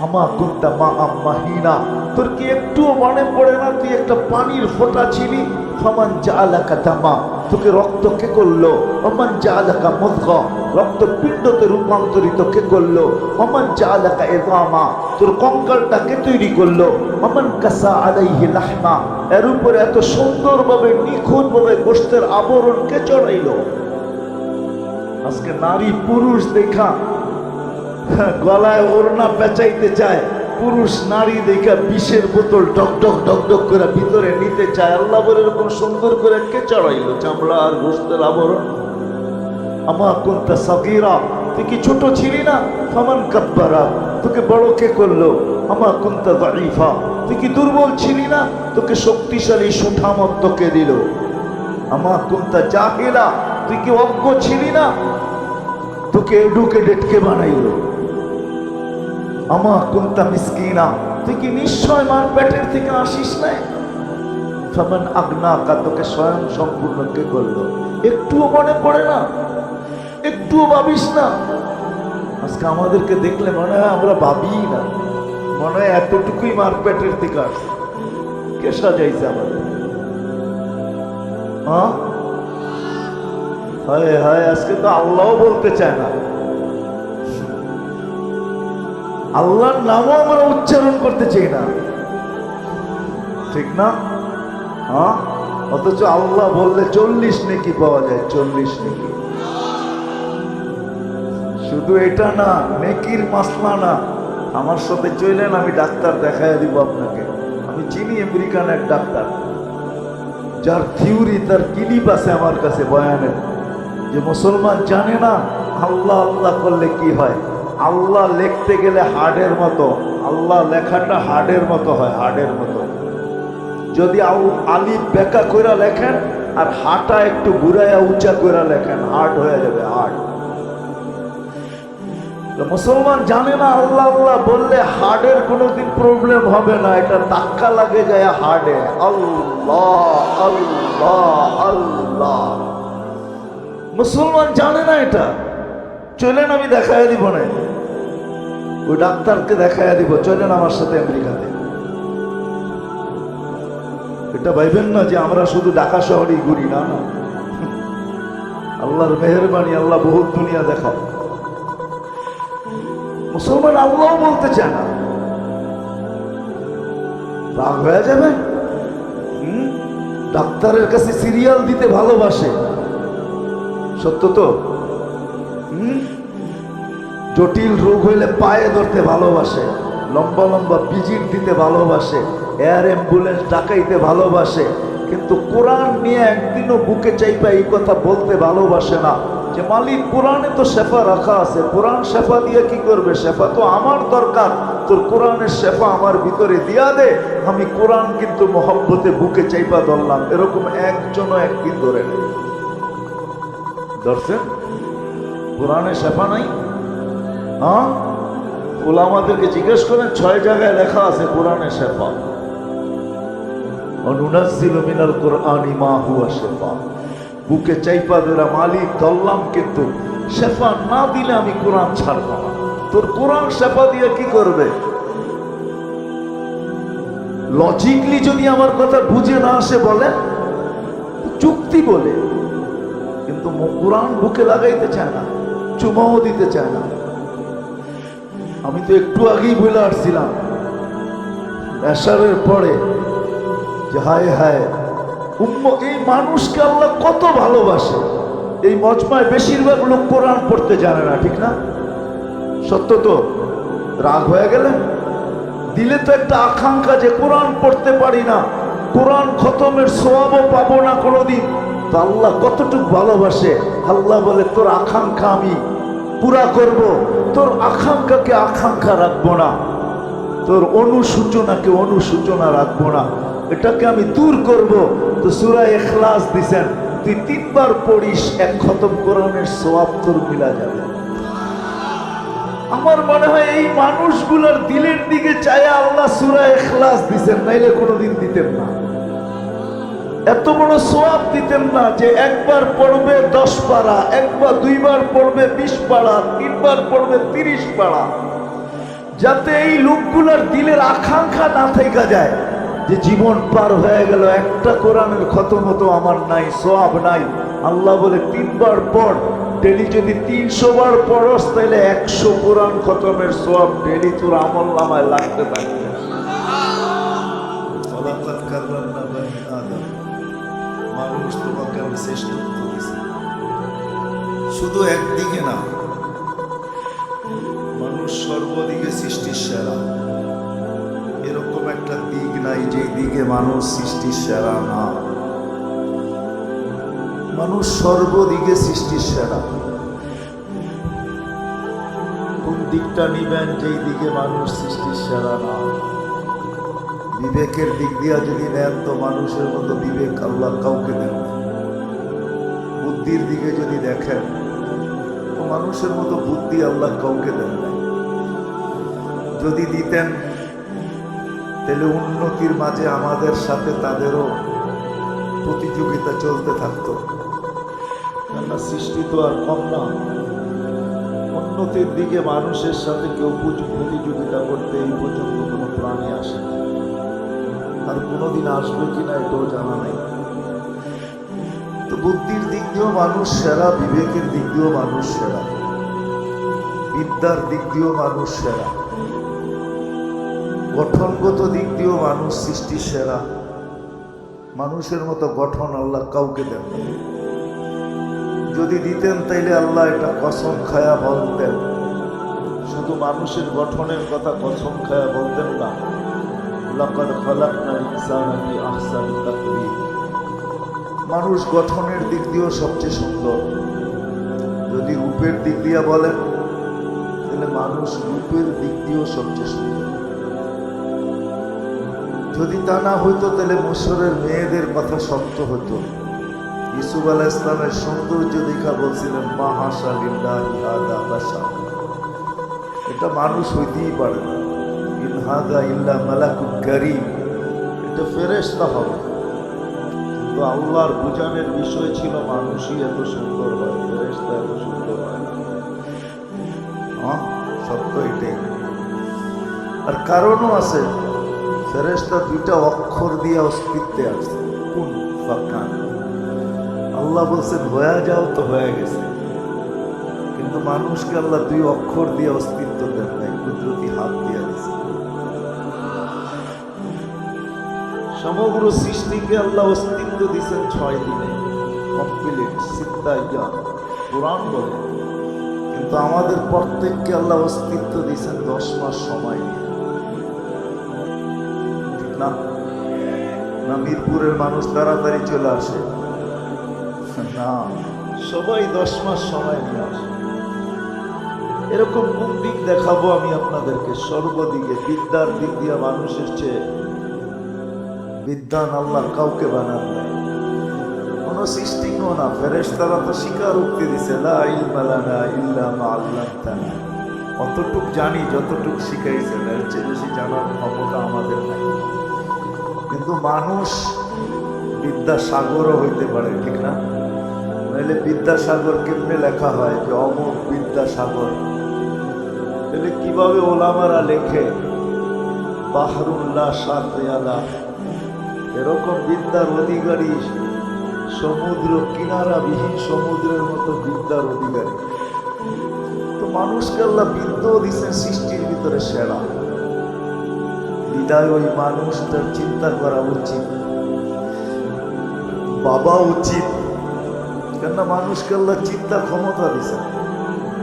আমা কুনতা মা আম্মাহিনা, তোর কি একটুও মনে পড়ে না তুই একটা পানির ফোঁটা ছিলি? ফামান জাআলাকা দামা, তোকে রক্ত কে করলো? ওমান জাআলাকা মুদগা, রক্ত পিণ্ডতে রূপান্তরিত কে করলো? ওমান জাআলাকা ইযামা, তোর কঙ্কালটা কে তৈরি করলো? ওমান কাসা আলাইহি লাহমা, এর উপরে এত সুন্দরভাবে নিখুঁতভাবে গোশতের আবরণ কে চড়াইলো? আজকে নারী পুরুষ দেখা গলায় ওড়না পেঁচাইতে চায়, পুরুষ নারী দেখা বিষের বোতল ডক ডক ডক ডক করে ভিতরে নিতে চায়। আল্লাহ বলে এরকম সুন্দর করে কে চড়াইলো চামড়া আর গোশতের আবরণ? আমা কুনতা সাগীরা, তুই কি ছোট ছিলি না? ফামান কাব্বারা, তোকে বড় কে করলো? আমা কুনতা দাঈফা, তুই কি দুর্বল ছিলি না? তোকে শক্তিশালী সুঠামত কে দিল? আমা কুনতা জাহিলা, তুই কি অজ্ঞ ছিলি না? তোকে এডুকেটেড কে বানাইলো? আমা কুনতা মিসকিনা, তুই কি নিশ্চয় মার পেটের থেকে আসিস নাই? ফামান আগনাকা, তোকে স্বয়ং সম্পূর্ণ কে করলো? একটুও মনে পড়ে না? একটুও ভাবিস না? আজকে আমাদেরকে দেখলে মনে হয় আমরা ভাবি না, মনে হয় এতটুকুই মার পেটের থেকে আসছে। কে সাজাইছে আমাদের? হ্যাঁ, হায় হায়, আজকে তো আল্লাহও বলতে চায় না, আল্লাহর নামও আমরা উচ্চারণ করতে চাই না, ঠিক না? হ্যাঁ, অথচ আল্লাহ বললে 40 নেকি পাওয়া যায়, 40 নেকি। শুধু এটা না, নেকির মাসলা না। আমার সাথে চলেন, আমি ডাক্তার দেখাই দিব আপনাকে। আমি চিনি আমেরিকান এক ডাক্তার, যার থিওরি, তার ক্লিপ আছে আমার কাছে বয়ানের, যে মুসলমান জানে না আল্লাহ আল্লাহ করলে কি হয়। আল্লাহ লিখতে গেলে হাড়ের মতো, আল্লাহ লেখাটা হাড়ের মতো হয়, হাড়ের মতো। যদি আলিফ বেকা কইরা লেখেন আর হাটা একটু ঘুরাইয়া উঁচা কইরা লেখেন, হার্ড হয়ে যাবে, হার্ড। মুসলমান জানে না আল্লাহ আল্লাহ বললে হার্টের কোনোদিন প্রবলেম হবে না, এটা ধাক্কা লাগে যায় হার্টে। আল্লাহ আল্লাহ আল্লাহ, মুসলমান জানে না এটা। চলেন আমি দেখাইয়া দিব না, ওই ডাক্তারকে দেখাইয়া দিব, চলেন আমার সাথে আমেরিকাতে। এটা ভাইবেন না যে আমরা শুধু ঢাকা শহরেই ঘুরি, না না, আল্লাহর মেহেরবানি, আল্লাহ বহুত দুনিয়া দেখাও। মুসলমান আল্লাহ বলতে চায় না, রাগ হয়ে যাবে। ডাক্তারের কাছে সিরিয়াল দিতে ভালোবাসে, সত্য তো। জটিল রোগ হইলে পায়ে ধরতে ভালোবাসে, লম্বা লম্বা ভিজিট দিতে ভালোবাসে, এয়ার অ্যাম্বুলেন্স ডাকাইতে ভালোবাসে, কিন্তু কোরআন নিয়ে একদিনও বুকে চাইপা এই কথা বলতে ভালোবাসে না যে মালিক কোরআনে তো শেফা রাখা আছে, কোরআন শেফা দিয়ে কি করবে? শেফা তো আমার দরকার, তোর কোরআনের শেফা আমার ভিতরে দিয়া দে, আমি কোরআন কিন্তু মহব্বতে বুকে চাইপা ধরলাম। এরকম একজনও একদিন ধরে নেই, ধরছেন? কোরআনে শেফা নাই। হ্যাঁ, ওলামাদেরকে জিজ্ঞেস করেন, 6 জায়গায় লেখা আছে কোরআনে শেফা। অনুনাজ্জিলু মিনাল কুরআনি মা হুয়া শিফা, বুকে চাইপা দেরা মালিক ধরলাম, কিন্তু শেফা না দিলে আমি কোরআন ছাড়ব না। তোর কোরআন শেফা দিয়ে কি করবে? লজিকলি যদি আমার কথা বুঝে না আসে বলে যুক্তি বলে, কিন্তু কোরআন বুকে লাগাইতে চায় না, চুমাও দিতে চায় না। আমি তো একটু আগেই বলে আসছিলাম এশারের পরে যে হায় হায় এই মানুষকে আল্লাহ কত ভালোবাসে। এই মজমায় বেশিরভাগ লোক কোরআন পড়তে জানে না, ঠিক না? সত্য তো। রাগ হয়ে গেলেন? দিলে তো একটা আকাঙ্ক্ষা যে কোরআন পড়তে পারি না, কোরআন খতমের সওয়াবও পাবো না কোনোদিন। তো আল্লাহ কতটুকু ভালোবাসে। আল্লাহ বলে তোর আকাঙ্ক্ষা আমি পুরা করব, তোর আকাঙ্ক্ষাকে আকাঙ্ক্ষা রাখবো না, তোর অনুসূচনাকে অনুসূচনা রাখবো না, এটাকে আমি দূর করব। তো সূরা ইখলাস দিছেন, তুই 3 বার পড়িস, 1 খতম কোরআনের সওয়াব তোর মিলা যাবে। আমার মনে হয় এই মানুষগুলোর দিলের দিকে চাইয়া আল্লাহ সূরা ইখলাস দিছেন, নাইলে কোনোদিন দিতেন না। এত বড় সওয়াব দিতেন না যে 1 বার পড়বে 10 পারা, 1 বা 2 বার পড়বে 20 পারা, 3 বার পড়বে 30 পারা। যাতে এই লোকগুলোর দিলের আকাঙ্ক্ষা না থেকে যায় যে জীবন পার হয়ে গেল, একটা কোরআনের খতম তো আমার নাই, সওয়াব নাই। আল্লাহ বলে 3 বার পড়, ডেলি যদি 300 বার পড়স তাহলে 100 কোরআন খতমের সওয়াব ডেলি তোর আমল নামায় লাগতে থাকবে। মানুষ তোমাকে আমি শ্রেষ্ঠত্ব দিয়েছি, শুধু একদিকে না, মানুষ সর্বদিকে সৃষ্টির সেরা। এরকম একটা দিক নাই যে দিকে মানুষ সৃষ্টির সেরা না। মানুষ সর্বদিকে সৃষ্টির সেরা। কোন দিকটা নিবেন যেই দিকে মানুষ সৃষ্টির সেরা না? বিবেকের দিক দিয়া যদি নেন তো মানুষের মতো বিবেক আল্লাহ কাউকে দেন না। বুদ্ধির দিকে যদি দেখেন তো মানুষের মতো বুদ্ধি আল্লাহ কাউকে দেন না। যদি দিতেন তাহলে উন্নতির মাঝে আমাদের সাথে তাদেরও প্রতিযোগিতা চলতে থাকতো। কেননা সৃষ্টি তো আর কম না। উন্নতির দিকে মানুষের সাথে কেউ প্রতিযোগিতা করতে এই পর্যন্ত কোনো প্রাণী আসে না, আর কোনোদিন আসবে কিনা এটাও জানা নেই। তো বুদ্ধির দিক দিয়েও মানুষ সেরা, বিবেকের দিক দিয়েও মানুষ সেরা, বিদ্যার দিক দিয়েও মানুষ সেরা, গঠনগত দিক দিয়েও মানুষ সৃষ্টির সেরা। মানুষের মতো গঠন আল্লাহ কাউকে দেন না। যদি দিতেন তাইলে আল্লাহ এটা কসম খায়া বলতেন, শুধু মানুষের গঠনের কথা কসম খায়া বলতেন না, লাকাদ খালাকনাল ইনসানা ফি আহসানি তাকওয়িম। মানুষ গঠনের দিক দিয়েও সবচেয়ে সুন্দর। যদি রূপের দিক দিয়ে বলেন তাহলে মানুষ রূপের দিক দিয়েও সবচেয়ে সুন্দর। যদি তা না হইতো তাহলে মিশরের মেয়েদের কথা সত্য হতো। ইউসুফ আলাইহিস সালামের সৌন্দর্য দেখা বলছিলেন মা হাশা লিল্লাহি হাদা বাশার, এটা মানুষ হইতেই পারে না। ইন হাদা ইল্লা মালাকুন কারীম, এটা ফেরেশতা হবে। কিন্তু আল্লাহর বুঝানোর বিষয় ছিল মানুষই এত সুন্দর হয়, ফেরেশতা এত সুন্দর হয় না। সত্য এটাই। আর কারণও আছে, ফেরেশতা 2টা অক্ষর দিয়ে অস্তিত্বে আসছে, কুন ফাকান। আল্লাহ বলছেন হয়ে যাও, তো হয়ে গেছে। কিন্তু মানুষকে আল্লাহ 2 অক্ষর দিয়ে অস্তিত্ব দেন নাই, কুদরতি হাত দিয়ে দিয়েছে। সমগ্র সৃষ্টিকে আল্লাহ অস্তিত্ব দিয়েছেন 6 দিনে, কমপ্লিট সিত্তাইয়া কোরআন বলে। কিন্তু আমাদের প্রত্যেককে আল্লাহ অস্তিত্ব দিয়েছেন 10 মাস সময় নিয়ে। ঠিক না? না মিরপুরের মানুষ তাড়াতাড়ি চলে আসে না, সবাই 10 মাস সময় নিয়ে আসে। এরকম কোন দিক দেখাবো আমি আপনাদেরকে? সর্বদিকে বিদ্যার দিক দিয়ে মানুষের চেয়ে বিদ্যান আল্লাহ কাউকে বানান নাই, কোনো সৃষ্টিও না। ফেরেশতারা তো স্বীকারোক্তি দিছে, লা ইলমা লানা ইল্লা মা আল্লামতানা। অতটুক জানি যতটুক শিখাইছেন, এর চেয়ে বেশি জানার ক্ষমতা আমাদের নাই। কিন্তু মানুষ বিদ্যাসাগরও হইতে পারে, ঠিক না? নাহলে বিদ্যাসাগর কেমনে লেখা হয় যে অমুক বিদ্যাসাগর? তাহলে কিভাবে ওলামারা লেখে বাহরুল্লাহ সাতিয়ালা? এরকম বিদ্যার অধিকারী, সমুদ্র কিনারা বিহীন সমুদ্রের মতো বিদ্যার অধিকারী। তো মানুষকে আল্লাহ বিদ্যাও দিচ্ছেন সৃষ্টির ভিতরে সেরা। বিদায় ওই মানুষটার চিন্তা করা উচিত, বাবা উচিত। কেননা মানুষকে আল্লাহ চিন্তা ক্ষমতা দিচ্ছেন,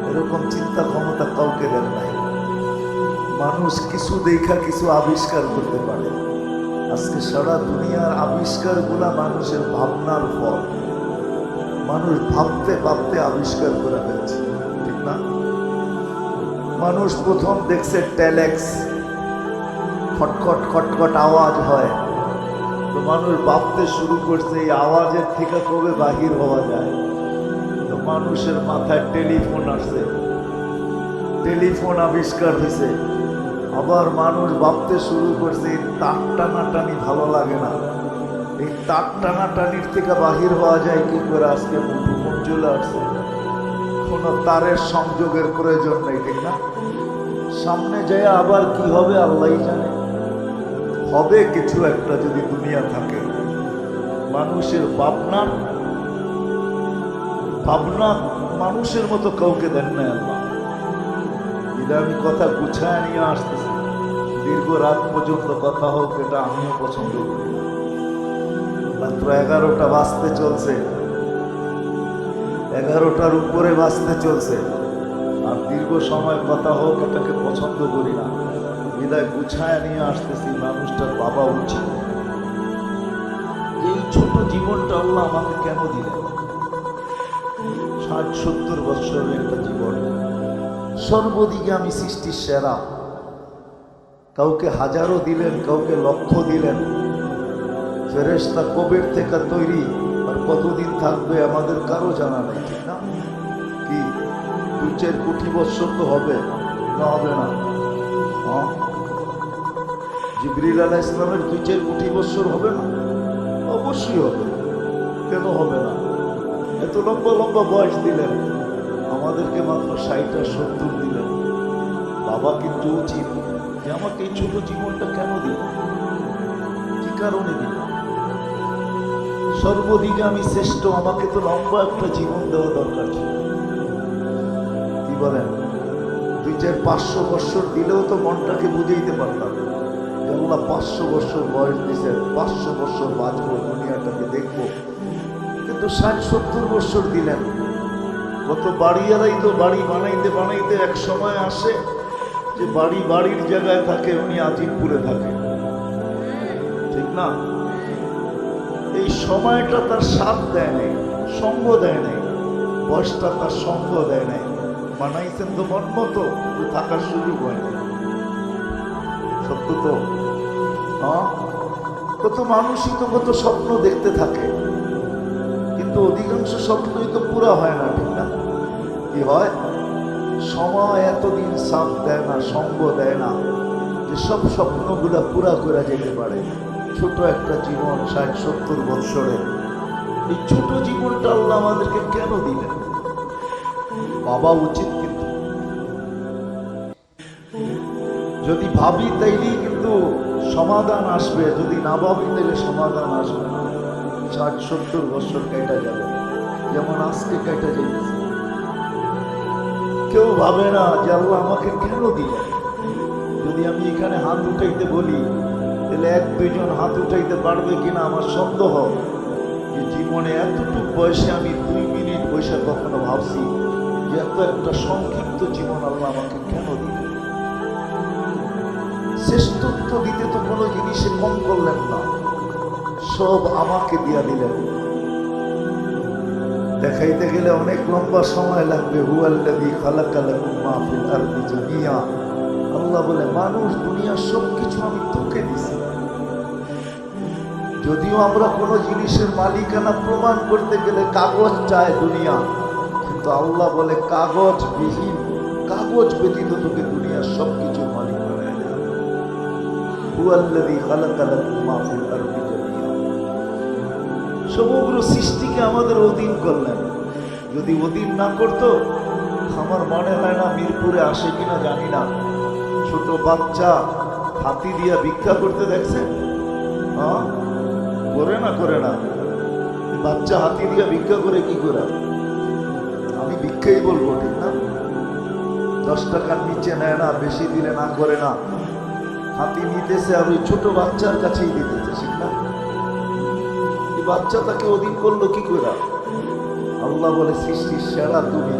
এরকম চিন্তা ক্ষমতা কাউকে দেন নাই। মানুষ কিছু দেখা কিছু আবিষ্কার করতে পারে। আজকে সারা দুনিয়ার আবিষ্কারগুলা মানুষের ভাবনার ফল। মানুষ ভাবতে ভাবতে আবিষ্কার করে ফেলছে, ঠিক না? মানুষ প্রথম দেখছে টেলেক্স, খটখট খটখট আওয়াজ হয়, তো মানুষ ভাবতে শুরু করছে এই আওয়াজের থেকে কবে বাহির হওয়া যায়। তো মানুষের মাথায় টেলিফোন আসছে, টেলিফোন আবিষ্কার হয়েছে। আবার মানুষ ভাবতে শুরু করছে এই তার টানাটানি ভালো লাগে না, এই তার টানাটানির থেকে বাহির হওয়া যায় কি করে? আজকে মুঠোফোন চলে আসছে, কোনো তারের সংযোগের প্রয়োজন নেই, ঠিক না? সামনে যায় আবার কি হবে আল্লাহই জানে। হবে কিছু একটা যদি দুনিয়া থাকে। মানুষের ভাবনা মানুষের মতো কাউকে দেন না আল্লাহ। এটা আমি কথা গুছায় নিয়ে আসতেছি। দীর্ঘ রাত পর্যন্ত কথা হোক এটা আমিও পছন্দ করি না। মাত্র 11টা বাজতে চলছে, 11টার উপরে বাজতে চলছে, আর দীর্ঘ সময় কথা হোক এটাকে পছন্দ করি না। বিদায় গুছায় নিয়ে আসতেছি। মানুষটার বাবা উচিত। এই ছোট জীবনটা আল্লাহ আমাকে কেন দিলেন? 60-70 বছরের একটা জীবন। সর্বদিকে আমি সৃষ্টির সেরা। কাউকে হাজারও দিলেন, কাউকে লক্ষ দিলেন। ফেরেশতা কবের থেকে তৈরি আর কতদিন থাকবে আমাদের কারো জানা নেই, ঠিক না? কি 2-4 কোটি বছর তো হবে না? হবে না? জিবরিল আলাইহিস সালামের 2-4 কোটি বছর হবে না? অবশ্যই হবে। কেন হবে না? এত লম্বা লম্বা বয়স দিলেন, আমাদেরকে মাত্র 60-70 দিলেন। বাবা কিন্তু উচিত যে আমাকে এই ছোট জীবনটা কেন দিল, কি কারণে দিল? সর্বদিকে আমি শ্রেষ্ঠ, আমাকে তো লম্বা একটা জীবন দেওয়া দরকার ছিল। কি বলেন? 2-4-500 বছর দিলেও তো মনটাকে বুঝাইতে পারতাম যে আল্লাহ 500 বছর বয়স দিয়েছেন, 500 বছর বাঁচবো, দুনিয়াটাকে দেখবো। কিন্তু 60-70 বছর দিলেন। কত বাড়িওয়ালাই তো বাড়ি বানাইতে বানাইতে এক সময় আসে যে বাড়ির জায়গায় থাকে, উনি আজিমপুরে থাকে, ঠিক না? এই সময়টা তার সাথ দেয় নাই, সঙ্গ দেয় নাই, বয়সটা তার সঙ্গ দেয় নাই। বানাইছেন তো মন মতো, থাকার সুযোগ হয় না। সত্য তো? কত মানুষই তো কত স্বপ্ন দেখতে থাকে, কিন্তু অধিকাংশ স্বপ্নই তো পুরা হয় না, ঠিক না? কি হয়? সময় এতদিন সাথ দেয় না, সঙ্গ দেয় না যে সব স্বপ্নগুলা পুরা করে যেতে পারে। ছোট একটা জীবন, 60-70 বৎসরের, এই ছোট জীবনটা আল্লাহ আমাদেরকে কেন দিলেন? বাবা উচিত। কিন্তু যদি ভাবি তাইলেই কিন্তু সমাধান আসবে, যদি না ভাবি তাইলে সমাধান আসবে না। 60-70 বছর কেটে যাবে, যেমন আজকে কেটে যেতেছে। কেউ ভাবে না যে আল্লাহ আমাকে কেন দিলেন। যদি আমি এখানে হাত উঠাইতে বলি তাহলে 1-2 জন হাত উঠাইতে পারবে কিনা আমার সন্দেহ। যে জীবনে এতটুকু বয়সে আমি 2 মিনিট বসে কখনো ভাবছি যে এত একটা সংক্ষিপ্ত জীবন আল্লাহ আমাকে কেন দিলেন। শ্রেষ্ঠত্ব দিতে তো কোনো জিনিসে কম করলেন না, সব আমাকে দিয়া দিলেন। দেখাইতে গেলে অনেক লম্বা সময় লাগবে। হুয়াল্লাযী খালাকা লাকুম মা ফিল আরদি জামিয়া। আল্লাহ বলে মানুষ দুনিয়ার সবকিছু আমি তোকে দিছি। যদিও আমরা কোনো জিনিসের মালিকানা প্রমাণ করতে গেলে কাগজ চায় দুনিয়া, কিন্তু আল্লাহ বলে কাগজ বিহীন, কাগজ ব্যতীত তোকে দুনিয়ার সবকিছুর মালিক বানায় দেয়। হুয়াল্লাযী খালাকা লাকুম মা ফিল আরদি জামিয়া। সমগ্র সৃষ্টিকে আমাদের অধীন করলেন। যদি অধীন না করতো, আমার মনে হয় না মিরপুরে আসে কিনা জানি না, ছোট বাচ্চা হাতি দিয়া ভিক্ষা করতে দেখছেন? করে না? বাচ্চা হাতি দিয়া ভিক্ষা করে কি করে? আমি ভিক্ষাই বলবো, ঠিক না? 10 টাকার নিচে নেয় না, বেশি দিলে না করে না। হাতি নিতেছে আর ওই ছোট বাচ্চার কাছেই দিতেছে, ঠিক না? বাচ্চা তাকে অধীন করলো কি করে? আল্লাহ বলে সৃষ্টির সেরা তুমি,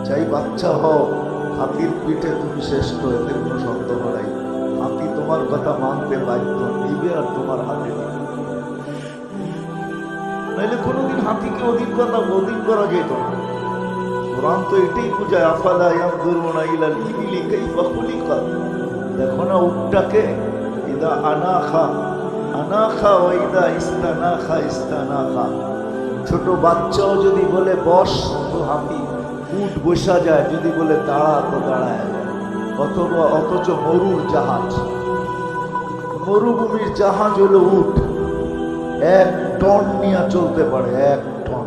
চাই বাচ্চা হও, হাতির পিঠে তুমি শ্রেষ্ঠ, এতে কোনো সন্দেহ নাই। হাতি তোমার কথা মানতে বাধ্য, নিবে আর তোমার হাতে দিবে। নাইলে কোনোদিন হাতিকে অধীন করা যেত না। কোরআন তো এটাই বুঝায়, আফালা ইয়ানজুরুনা ইলাল ইবিলি কাইফা খুলিকাত। দেখো না উটটাকে, ইদা আনাখা ওয়া ইদা ইস্তানাখা। ছোট বাচ্চাও যদি বলে বস তো হাতি উট বসা যায়, যদি বলে দাঁড়া তো দাঁড়ায় যায়। অথচ মরুভূমির জাহাজ হলো উট, 1 টন নিয়ে চলতে পারে, 1 টন।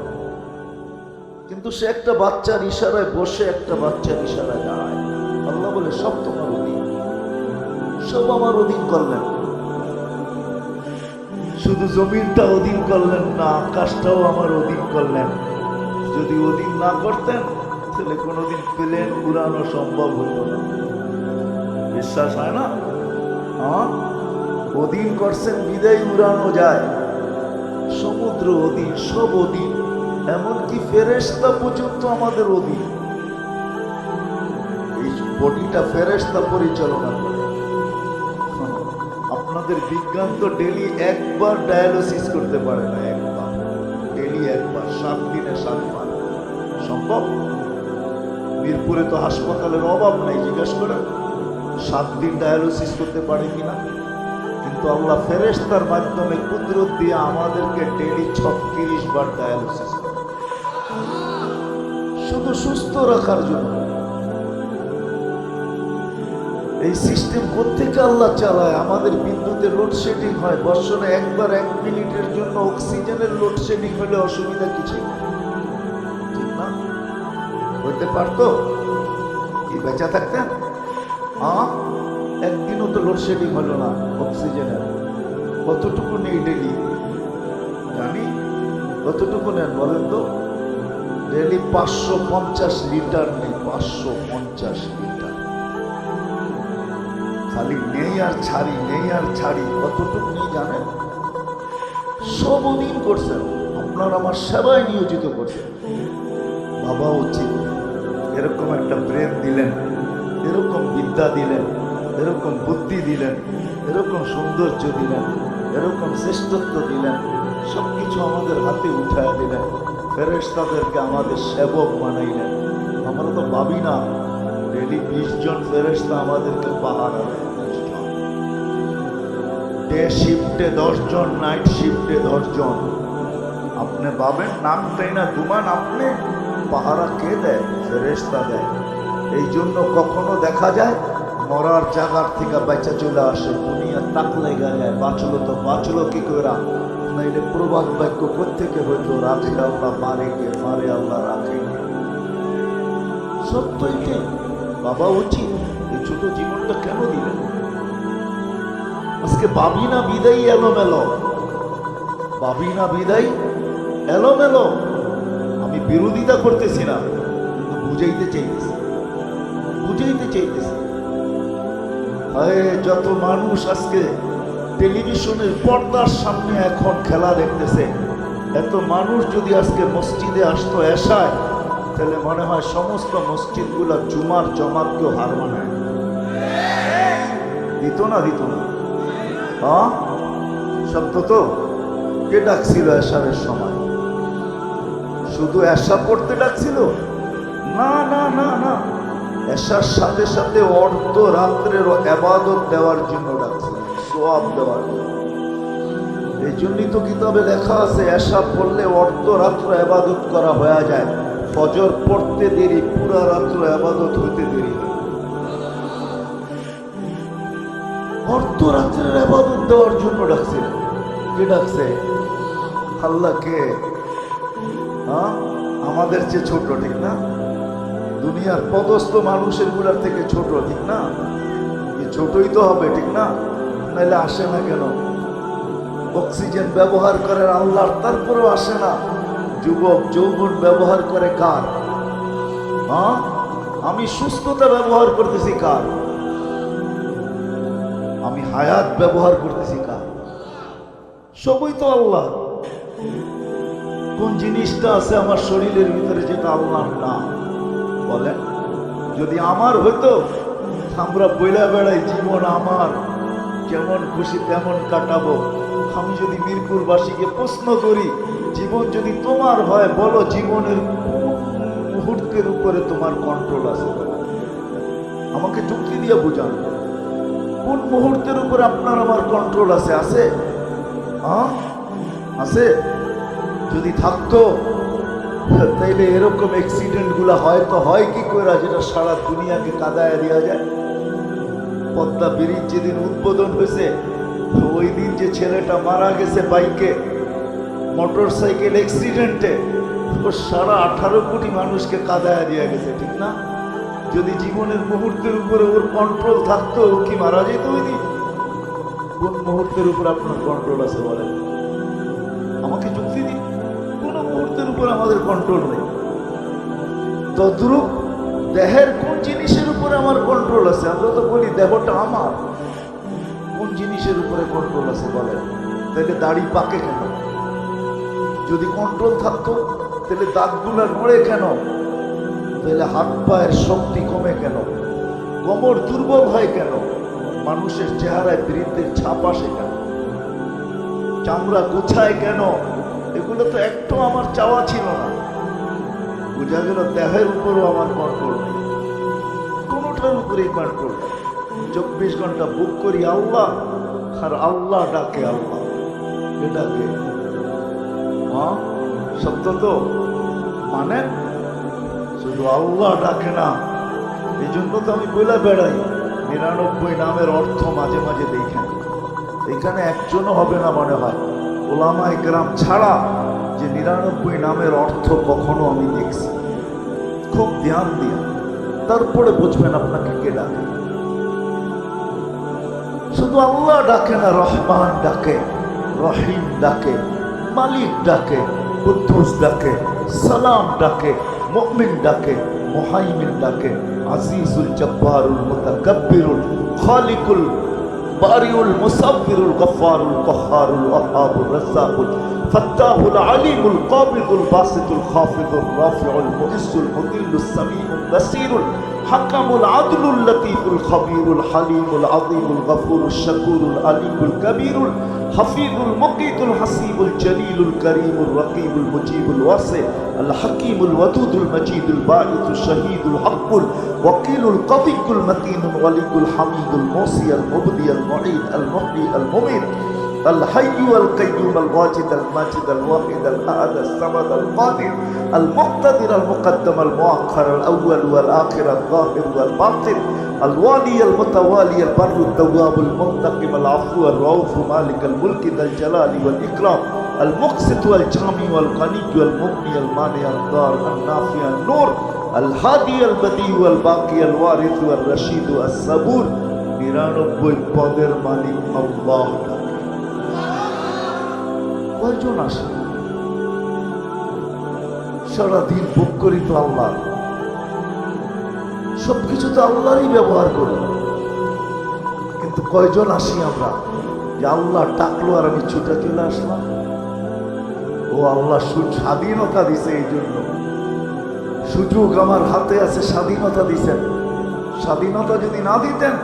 কিন্তু সে একটা বাচ্চার ইশারায় বসে, একটা বাচ্চার ইশারায় দাঁড়ায়। আল্লাহ বলে সব তোমার সব আমার অধীন করলেন। শুধু জমিনটা অধীন করলেন না, আকাশটাও আমার অধীন করলেন। যদি অধীন না করতেন তাহলে কোনোদিন প্লেন উড়ানো সম্ভব হতো না। বিশ্বাস হয় না? হ্যাঁ, অধীন করছেন বিদায় উড়ানো যায়। সমুদ্র অধীন, সব অধীন, এমনকি ফেরেশতা পর্যন্ত আমাদের অধীন। এই বডিটা ফেরেশতা পরিচালনা করে। আপনাদের বিজ্ঞান তো ডেলি একবার ডায়ালিসিস করতে পারে না, একবার, ডেলি একবার, 7 দিনে 7 বার সম্ভব? মিরপুরে তো হাসপাতালের অভাব নাই, জিজ্ঞেস করেন 7 দিন ডায়ালিসিস করতে পারে কিনা। কিন্তু আল্লাহ ফেরেশতার মাধ্যমে কুদরত দিয়ে আমাদেরকে ডেলি 36 বার ডায়ালিসিস করে, শুধু সুস্থ রাখার জন্য। এই সিস্টেম কোত্থেকে আল্লাহ চালায়? আমাদের বিদ্যুতের লোডশেডিং হয়, বৎসরে একবার 1 মিনিটের জন্য অক্সিজেনের লোডশেডিং হলে অসুবিধা কিছু ঠিক না? হইতে পারতো কি বেঁচে থাকতেন? একদিনও তো লোডশেডিং হলো না অক্সিজেনের। কতটুকু নেই ডেলি জানি? কতটুকু নেন বলেন তো? ডেলি 550 লিটার নেই, 550 লিটার। খালি নেই আর ছাড়ি, নেই আর ছাড়ি, কতটুকু নেই জানেন? সব অধীন করছেন, আপনার আমার সেবায় নিয়োজিত করছেন। বাবা উচিত এরকম একটা ব্রেন দিলেন, এরকম বিদ্যা দিলেন, এরকম বুদ্ধি দিলেন, এরকম সৌন্দর্য দিলেন, এরকম শ্রেষ্ঠত্ব দিলেন, সবকিছু আমাদের হাতে উঠায় দিলেন। ফেরেশতাদেরকে আমাদের সেবক বানাইলেন। আমরা তো ভাবি না ডেলি 20 জন ফেরেশতা আমাদেরকে পাহারা দেয়। ডে শিফটে 10 জন, নাইট শিফটে 10 জন। আপনি ভাবেন নামটাই না ঘুমান, আপনি পাহারা কে দেয়? ফেরেশতা দেয়। এই জন্য কখনো দেখা যায় মরার জায়গার থেকে বেঁচে চলে আসে, দুনিয়া তাক লেগে যায়, বাঁচলো তো বাঁচলো কি করে? নাইলে প্রবাদ বাক্য কোত্থেকে হইতো, রাখে আল্লাহ মারে কে, মারে আল্লাহ রাখে কে। সত্যই কে? বাবা উচিত এই ছোট জীবনটা কেন দিলেন? আজকে ভাবি না বিদায় এলোমেলো, ভাবি না বিদায় এলোমেলো। আমি বিরোধিতা করতেছি না, কিন্তু বুঝাইতে চাইতেছি, বুঝাইতে চাইতেছি। যত মানুষ আজকে টেলিভিশনের পর্দার সামনে এখন খেলা দেখতেছে, এত মানুষ যদি আজকে মসজিদে আসতো এশায়, তাহলে মনে হয় সমস্ত মসজিদগুলা জুমার জমাতকেও হার মানায় দিত না, দিত না? হ্যাঁ, সত্য তো? কে ডাকছিল এশারের সময়? শুধু এশা পড়তে ডাকছিল? না না না না, এশার সাথে সাথে অর্ধ রাত্রের ইবাদত দেওয়ার জন্য ডাকছিল, সওয়াব দেওয়ার জন্য। এই জন্যই তো কিতাবে লেখা আছে এশা পড়লে অর্ধ রাত্র ইবাদত করা হয়ে যায়, ফজর পড়তে দেরি, পুরা রাত্র ইবাদত হইতে দেরি হয়। অর্ধ রাত্রের ইবাদত দেওয়ার জন্য ডাকছিল। কে ডাকছে? আল্লাহকে। হ্যাঁ, আমাদের চেয়ে ছোট, ঠিক না? দুনিয়ার পদস্থ মানুষের গুলার থেকে ছোট, ঠিক না? ছোটই তো হবে, ঠিক না? নাহলে আসে না কেন? অক্সিজেন ব্যবহার করে আল্লাহর, তারপরেও আসে না। যুবক যৌবন ব্যবহার করে কার? হ্যাঁ, আমি সুস্থতা ব্যবহার করতেছি কার? আমি হায়াত ব্যবহার করতেছি কার? সবই তো আল্লাহ। কোন জিনিসটা আছে আমার শরীরের ভিতরে যেটা আল্লাহর না? বলেন, যদি আমার হইতো, আমরা বইলা বেড়াই জীবন আমার, যেমন খুশি তেমন কাটাবো। আমি যদি মিরপুরবাসীকে প্রশ্ন করি, জীবন যদি তোমার হয়, বলো জীবনের মুহূর্তের উপরে তোমার কন্ট্রোল আছে? আমাকে যুক্তি দিয়ে বুঝান, কোন মুহূর্তের উপরে আপনার আমার কন্ট্রোল আছে? আছে? হ্যাঁ, আছে। যদি থাকতো তাইলে এরকম অ্যাক্সিডেন্ট গুলা হয়তো হয় কি করে, যেটা সারা দুনিয়াকে কাদায় দেওয়া যায়। পদ্মা ব্রিজ যেদিন উদ্বোধন হয়েছে, ওই দিন যে ছেলেটা মারা গেছে বাইকে, মোটর সাইকেল অ্যাক্সিডেন্টে, ও সারা 18 কোটি মানুষকে কাদায় দেওয়া গেছে, ঠিক না? যদি জীবনের মুহূর্তের উপরে ওর কন্ট্রোল থাকতো, ও কি মারা যেত ওই দিন? কোন মুহূর্তের উপর আপনার কন্ট্রোল আছে বলেন? আমাকে যুক্তি দিন, কোন মুহূর্তের উপর আমাদের কন্ট্রোল নেই। তদ্রূপ দেহের কোন জিনিসের উপরে আমার কন্ট্রোল আছে? আমরা তো বলি দেহটা আমার, কোন জিনিসের উপরে কন্ট্রোল আছে বলেন? তাহলে দাড়ি পাকে কেন? যদি কন্ট্রোল থাকতো তাহলে দাঁতগুলা নড়ে কেন? তাহলে হাত পায়ের শক্তি কমে কেন? কোমর দুর্বল হয় কেন? মানুষের চেহারায় বৃদ্ধের ছাপ আসে কেন? চামড়া গোছায় কেন? এগুলো তো একটু আমার চাওয়া ছিল না। বোঝা গেল দেহের উপরও আমার কন্ট্রোল নেই, কোনোটার উপরেই কন্ট্রোল নেই। 24 ঘন্টা বুক করি আল্লাহ, আর আল্লাহ ডাকে আল্লাহ। এটাকে হ্যাঁ সত্য তো মানে শুধু আল্লাহ ডাকে না। এই জন্য তো আমি বলে বেড়াই 99 নামের অর্থ মাঝে মাঝে দেখেন। এখানে একজনও হবে না মনে হয় ওলামায়ে কেরাম ছাড়া যে 99 নামের অর্থ কখনো আমি দেখছি। খুব ধ্যান দিয়ে তারপরে বুঝবেন আপনাকে কে ডাকে। শুধু আল্লাহ ডাকে না, রহমান ডাকে, রহিম ডাকে, মালিক ডাকে, কুদ্দুস ডাকে, সালাম ডাকে, মুমিন ডাকে, মুহাইমিন ডাকে, আজিজুল জব্বারুল মুতাকাব্বিরুল খালিকুল বারিউল মুসাব্বিরুল গফফারুল কহ্হারুল ওয়াহ্হাবুর রাজ্জাকুল ফাত্তাহুল আলিমুল কাবিদুল বাসিতুল খাফিদুর রাফিউল মুইজ্জুল মুদিল্লুস সামিউল বাসীরুল হাকামুল আদলুল লতীফুল খবীরুল হালিমুল আযীমুল গফুরুশ শাকুরুল আলিমুল কবীরুল হাফিজুল মুকিতুল হাসিবুল জলিলুল করিমুল রকিবুল মুজিবুল ওয়াসি আল হাকিমুল ওয়াদুদুল মজিদুল বাঈসুল শহীদুল হকুল ওয়াকিলুল কবিকুল মতিনুল ওয়ালিকুল হামিদুল মুসিয়াল মুবদিয়াল মুঈদ আল মুহয়ি আল মুমীত الحي والقيوم الواجد الماجد الواحد الأحد الصمد القادر المقتدر المقدم المؤخر الأول والآخر الظاهر والباطن الوالي المتوالي البر التواب المنتقم العفو الرؤوف مالك الملك ذا الجلال والإكرام المقسط والجامع والغني والمغني المانع الضار النافع النور الهادي البديع والباقي الوارث والرشيد الصبور 99 পদের মালিক আল্লাহ। কয়জন আসে? সারাদিন বুক করি তো আল্লাহ, সবকিছু তো আল্লাহরই ব্যবহার করি, কিন্তু কয়জন আসি আমরা যে আল্লাহ ডাকলো আর আমি ছুটে চলে আসলাম? ও আল্লাহ স্বাধীনতা দিছে, এই জন্য সুযোগ আমার হাতে আছে, স্বাধীনতা দিছেন। স্বাধীনতা যদি না দিতেন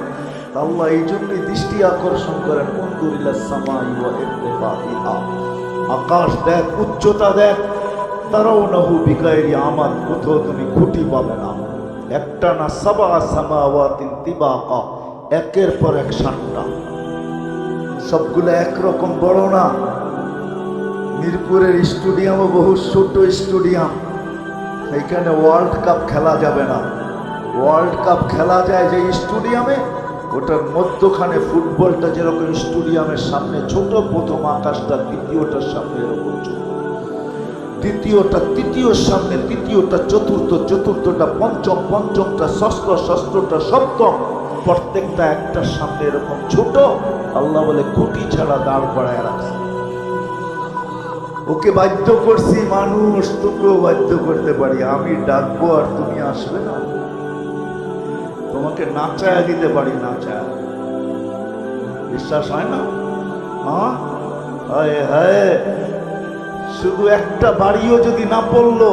আল্লাহ এই জন্যই দৃষ্টি আকর্ষণ করেন। উনজুরিলাস সামাই ওয়া ইরতিফাইহা, আকাশ দেখ, উচ্চতা দেখ। তারাউনাহু বিগাইরি আমাদ, কোথাও তুমি খুঁটি পাবে না। একটা না সাবা সামাওয়াতিন তিবাকা, একের পর এক সাতটা, সবগুলো একরকম বড় না। মিরপুরের স্টেডিয়ামও বহু ছোট স্টেডিয়াম, এইখানে ওয়ার্ল্ড কাপ খেলা যাবে না। ওয়ার্ল্ড কাপ খেলা যায় যে স্টেডিয়ামে, ওটার মধ্যখানে ফুটবলটা যেরকম স্টেডিয়ামের সামনে ছোট, প্রথম আকাশটা দ্বিতীয়টার সামনে এরকম ছোট, দ্বিতীয়টা তৃতীয়র সামনে, তৃতীয়টা চতুর্থ, চতুর্থটা পঞ্চম, পঞ্চমটা ষষ্ঠ, ষষ্ঠটা সপ্তম, প্রত্যেকটা একটার সামনে এরকম ছোট। আল্লাহ বলে খুঁটি ছাড়া দাঁড় করায় রাখছে। ওকে বাধ্য করছি মানুষ, তোকেও বাধ্য করতে পারি। আমি ডাকবো আর তুমি আসবে না। তোমাকে নাচায়া দিতে পারি, নাচায়া। বিশ্বাস হয় না? হ্যাঁ, হায় হায়, শুধু একটা বাড়িও যদি না পড়লো,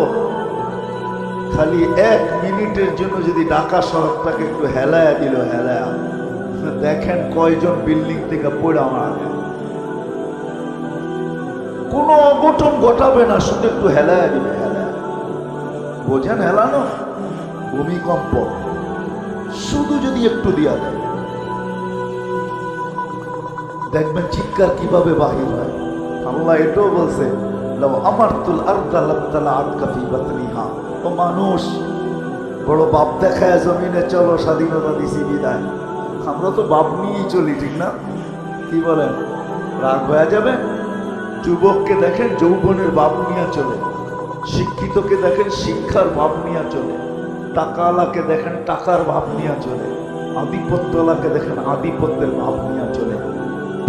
খালি 1 মিনিটের জন্য যদি ঢাকা শহরটাকে একটু হেলায়া দিল, হেলায়া, দেখেন কয়জন বিল্ডিং থেকে পড়ে আমার। কোনো অঘটন ঘটাবে না, শুধু একটু হেলায়া দিবে, হেলায়া। বোঝেন হেলানো? ভূমিকম্প শুধু যদি একটু দিয়া দেয়, দেখবেন চিৎকার কিভাবে বাহির হয়। আল্লাহ এটাও বলছে, লাউ আমারতুল আরদা লাবতালাআত ফি বাতনিহা। ও মানুষ, বড় বাপ দেখায় জমিনে চলো, স্বাধীনতা দিছি বিদায়। আমরা তো বাপ নিয়েই চলি, ঠিক না? কি বলেন? রাগ হয়ে যাবে? যুবককে দেখেন যৌবনের বাপ নিয়ে চলে, শিক্ষিতকে দেখেন শিক্ষার বাপ নিয়ে চলে, টাকাওয়ালাকে দেখেন টাকার ভাব নিয়ে চলে, আধিপত্যওয়ালাকে দেখেন আধিপত্যের ভাব নিয়ে চলে,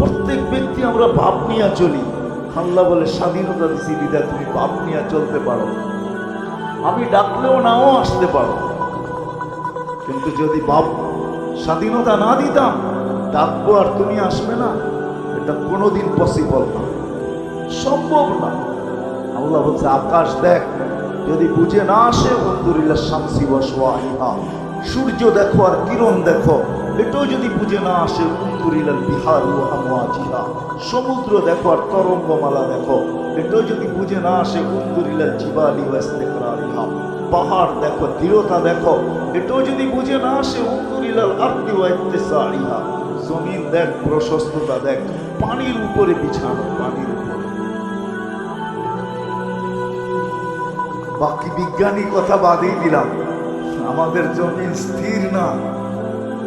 প্রত্যেক ব্যক্তি আমরা ভাব নিয়ে চলি। আল্লাহ বলে স্বাধীনতা দিছি বিধায় তুমি ভাব নিয়ে চলতে পারো, আমি ডাকলেও নাও আসতে পারো। কিন্তু যদি ভাব স্বাধীনতা না দিতাম, ডাকবো আর তুমি আসবে না, এটা কোনোদিন পসিবল না, সম্ভব না। আল্লাহ বলছে আকাশ দেখ, যদি বুঝে না আসে বন্ধুরিল্লা শামসি ওয়াসওয়াহিহা, সূর্য দেখো আর কিরণ দেখো, এটাও যদি বুঝে না আসে বন্ধুরিল্লা বিহার ওয়া আমওয়াজিহা, সমুদ্র দেখো আর তরঙ্গমালা দেখো, এটাও যদি বুঝে না আসে বন্ধুরিল্লা জিবালি ওয়া ইস্তিকরারিহা, পাহাড় দেখো, দৃঢ়তা দেখো, এটাও যদি বুঝে না আসে বন্ধুরিল্লা আরদি ওয়া ইত্তিসারিহা, জমিন দেখ, প্রশস্ততা দেখ, পানির উপরে বিছানো, পানির উপরে। বাকি বিজ্ঞানী কথা বাদেই দিলাম, আমাদের জমিন স্থির না।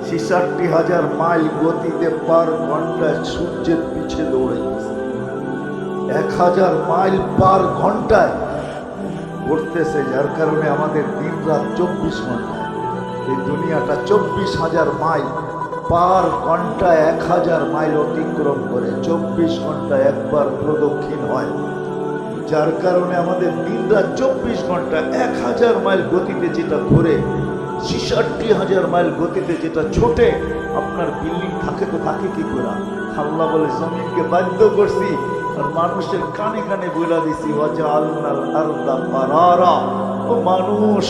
৬৬,০০০ মাইল গতিতে পার ঘন্টায় সূর্যের পিছে দৌড়ে, ১,০০০ মাইল পার ঘন্টায় ঘুরতেছে, যার কারণে আমাদের দিন রাত ২৪ ঘন্টা। এই দুনিয়াটা ২৪,০০০ মাইল পার ঘন্টায় ১,০০০ মাইল অতিক্রম করে ২৪ ঘন্টায় একবার প্রদক্ষিণ হয়, যার কারণে আমাদের দিন রাত ২৪ ঘন্টা। ১,০০০ মাইল গতিতে যেটা ঘুরে, ৬৬,০০০ মাইল গতিতে যেটা ছোটে, আপনার বিল্ডিং থাকে তো থাকে কি করে? আল্লাহ বলে জমিনকে বাধ্য করছি আর মানুষের কানে কানে বইলা দিছি ওয়াজআলনাল আরদা কারারা, ও মানুষ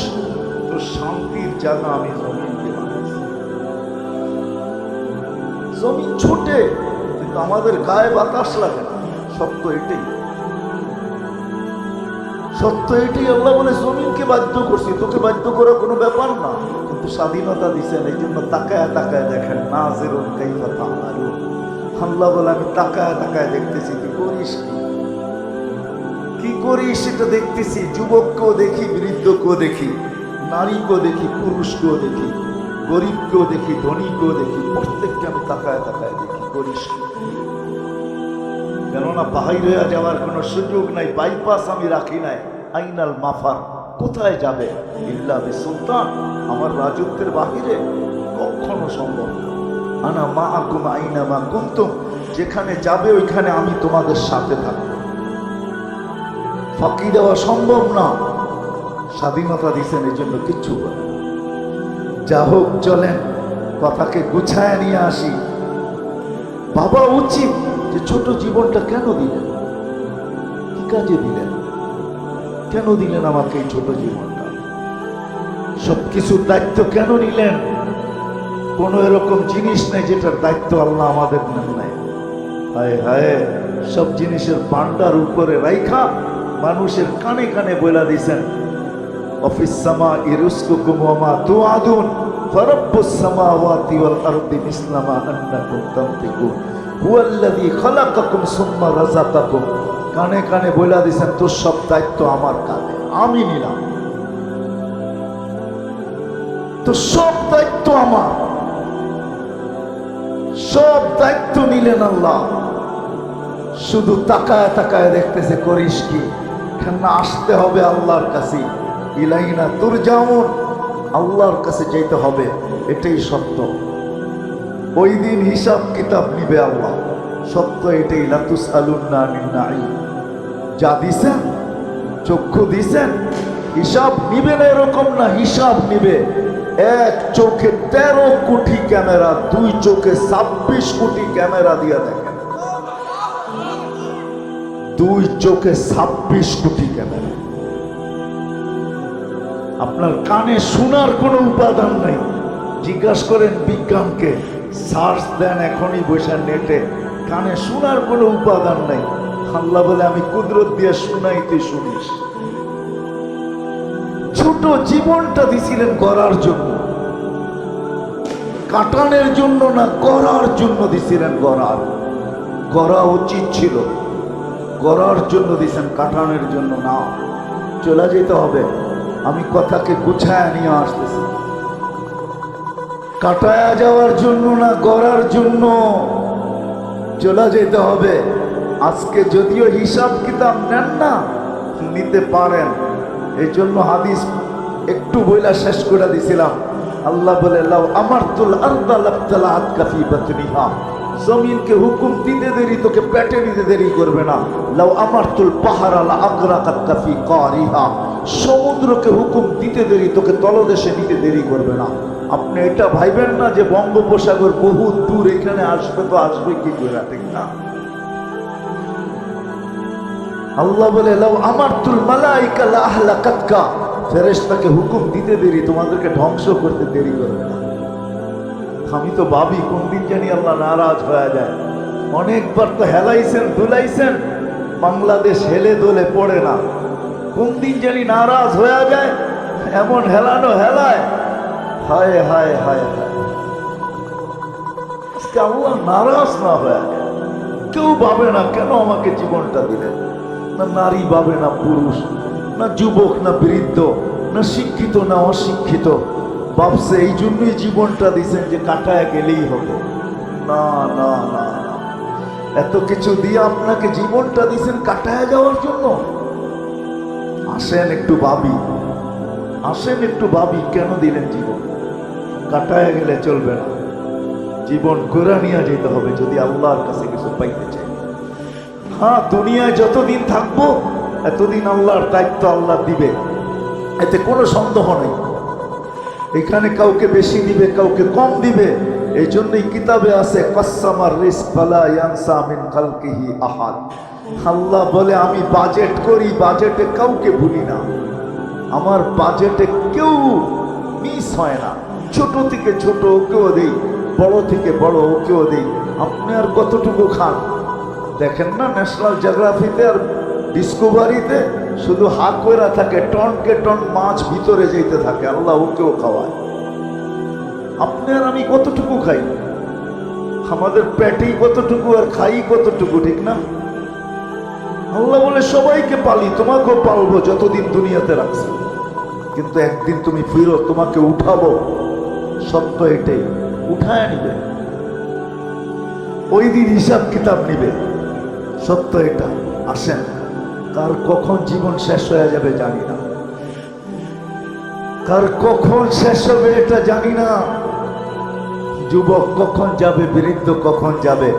তো শান্তির জায়গা আমি জমিনকে বানাইছি। জমিন ছোটে কিন্তু আমাদের গায়ে বাতাস লাগে না, সত্য এটাই, সত্য এটাই। আল্লাহ বলে জমিনকে বাধ্য করছি, তোকে বাধ্য করা কোনো ব্যাপার না, কিন্তু স্বাধীনতা দিছেন, এই জন্য তাকায় তাকায় দেখেন নাযিরুন কাইফা তা'মালুন। আল্লাহ বলে আমি তাকায় তাকায় দেখতেছি তুই করিস কি করিস সেটা দেখতেছি। যুবককেও দেখি, বৃদ্ধকেও দেখি, নারীকেও দেখি, পুরুষকেও দেখি, গরিবকেও দেখি, ধনীকেও দেখি, প্রত্যেককে আমি তাকায় তাকায় দেখি করিস কি। কেননা বাহির হয়ে যাওয়ার কোনো সুযোগ নাই, বাইপাস আমি রাখি নাই। আইনাল মাফার, কোথায় যাবে? ইল্লা বিসুলতান, আমার রাজত্বের বাহিরে কখনো সম্ভব না। আনা মাআকুম আইনা মা কুনতুম, যেখানে যাবে ওইখানে আমি তোমাদের সাথে থাকব, ফাঁকি দেওয়া সম্ভব না। স্বাধীনতা দিয়েছেন, এই জন্য কিচ্ছু বলে। যা হোক, চলেন কথাকে গুছায় নিয়ে আসি। বাবা উচিত যে ছোট জীবনটা কেন দিলেন, কি কাজে দিলেন, কেন দিলেন আমাকে এই ছোট জীবনটা, সবকিছুর দায়িত্ব কেন নিলেন? কোনো এরকম জিনিস নেই যেটার দায়িত্ব আল্লাহ আমাদের নেন নাই। হায় হায়, সব জিনিসের পান্ডার উপরে রাইখা মানুষের কানে কানে বইলা দিছেন অফিস সামা ইরুসকুকুম ওয়া মা তুআদুন ফারাব্বুস সামাওয়াতি ওয়াল আরদি মিসলামা আন্নাকুম তানতিকুন হুয়াল্লাযী খালাকাকুম সুম্মা রাযাকাকুম। কানে কানে বইলা দিছেন তোর সব দায়িত্ব আমার কাঁধে, আমি নিলাম, তো সব দায়িত্ব আমার, সব দায়িত্ব নিলেন আল্লাহ। শুধু তাকায় তাকায় দেখতেছে করিস কি। কেন আসতে হবে আল্লাহর কাছে, ইলাইনা তুরজাউন, আল্লাহর কাছে যেতে হবে, এটাই সত্য। ওই দিন হিসাব কিতাব নিবে আল্লাহ, সত্য এটাই। লা তুসআলুন্না আনিন নাঈম, যা দিছেন, চক্ষু দিছেন, হিসাব নিবে না এরকম না, হিসাব নিবে। এক চোখে 13 কোটি ক্যামেরা, দুই চোখে 26 কোটি ক্যামেরা দিয়া দেখেন, দুই চোখে 26 কোটি ক্যামেরা। আপনার কানে শোনার কোনো উপাদান নাই, জিজ্ঞাসা করেন বিজ্ঞানকে, সার্চ দেন এখনই বসে নেটে, কানে শোনার কোনো উপাদান নাই। আল্লাহ বলে আমি কুদরত দিয়ে শুনাই, তুই শুনিস। ছোট জীবনটা দিছিলেন গড়ার জন্য, কাটানোর জন্য না, গড়ার জন্য দিছিলেন। গড়া উচিত ছিল, গড়ার জন্য দিছেন, কাটানোর জন্য না। চলে যেতে হবে, আমি কথাকে গুছায় নিয়ে আসতেছি। কাটায়া যাওয়ার জন্য না, গড়ার জন্য চলে যেতে হবে। আজকে যদিও হিসাব কিতাব নেন না, নিতে পারেন, এই জন্য হাদিস একটু বইলা শেষ করে দিছিলাম। আল্লাহ বলে লাউ আমারতুল আরদা লাবতালাআত কাফি বাতনিহা, জমিনকে হুকুম দিতে দেরি তোকে পেটে নিতে দেরি করবে না। লাউ আমারতুল পাহারা লা আগরাকাতকা ফি কারিহা, সমুদ্রকে হুকুম দিতে দেরি তোকে তলদেশে নিতে দেরি করবে না। আপনি এটা ভাইবেন না যে বঙ্গোপসাগর বহু দূর, এখানে আসবে তো আসবে কি করে, ঠিক না? আল্লাহ বলে লাউ আমারতুল মালাইকা লা আহলাকাতকা, ফেরেশতাকে হুকুম দিতে দেরি তোমাদেরকে ধ্বংস করতে দেরি করবে না। আমি তো ভাবি কোন দিন জানি আল্লাহ নারাজ হয়ে যায়। অনেকবার তো হেলাইছেন দুলাইছেন, বাংলাদেশ হেলে দোলে পড়ে না। কোন দিন জানি নারাজ হয়ে যায়, এমন হেলানো হেলায়, হায় হায় হায় হায়। আজকে আল্লাহ নারাজ না হয়ে যায়। কেউ ভাবে না কেন আমাকে জীবনটা দিলেন, না নারী ভাবে, না পুরুষ, না যুবক, না বৃদ্ধ, না শিক্ষিত, না অশিক্ষিত। ভাবছে এই জন্যই জীবনটা দিছেন যে কাটায় গেলেই হবে। না না না, এত কিছু দিয়ে আপনাকে জীবনটা দিছেন কাটায় যাওয়ার জন্য? আসেন একটু ভাবি, আসেন একটু ভাবি, কেন দিলেন জীবন? কাটায় গেলে চলবে না, জীবন করে নিয়ে যেতে হবে যদি আল্লাহর কাছে কিছু পাইতে চাই। হ্যাঁ, দুনিয়ায় যতদিন থাকবো এতদিন আল্লাহর দায়িত্ব আল্লাহ দিবে, এতে কোনো সন্দেহ নেই। এখানে কাউকে বেশি দিবে, কাউকে কম দিবে। এই জন্যই কিতাবে আছে কাসসামার রিজক ফালা ইয়ানসা মিন খালকিহি আহাদ। আল্লাহ বলে আমি বাজেট করি, বাজেটে কাউকে ভুলি না। আমার বাজেটে কেউ মিস হয় না। ছোট থেকে ছোট ওকেও দেই, বড় থেকে বড় ওকেও দেই। আপনি আর কতটুকু খান? দেখেন না ন্যাশনাল জিওগ্রাফিতে আর ডিসকভারিতে শুধু হাত কইরা থাকে, টনকে টন মাছ ভিতরে যেতে থাকে, আল্লাহ ওকেও খাওয়ায়। আপনি আর আমি কতটুকু খাই? আমাদের পেটেই কতটুকু আর খাই কতটুকু, ঠিক না? আল্লাহ বলে সবাইকে পালি, তোমাকেও পালবো যতদিন দুনিয়াতে রাখছি, কিন্তু একদিন তুমি ফিরো, তোমাকে উঠাবো। সত্য এটাই, উঠায় নিবে, ওই দিন হিসাব কিতাব নিবে। সত্য এটা। আসেন, কার কখন জীবন শেষ হয়ে যাবে জানি না, কার কখন শেষ হবে এটা জানি না। যুবক কখন যাবে, বৃদ্ধ কখন যাবে,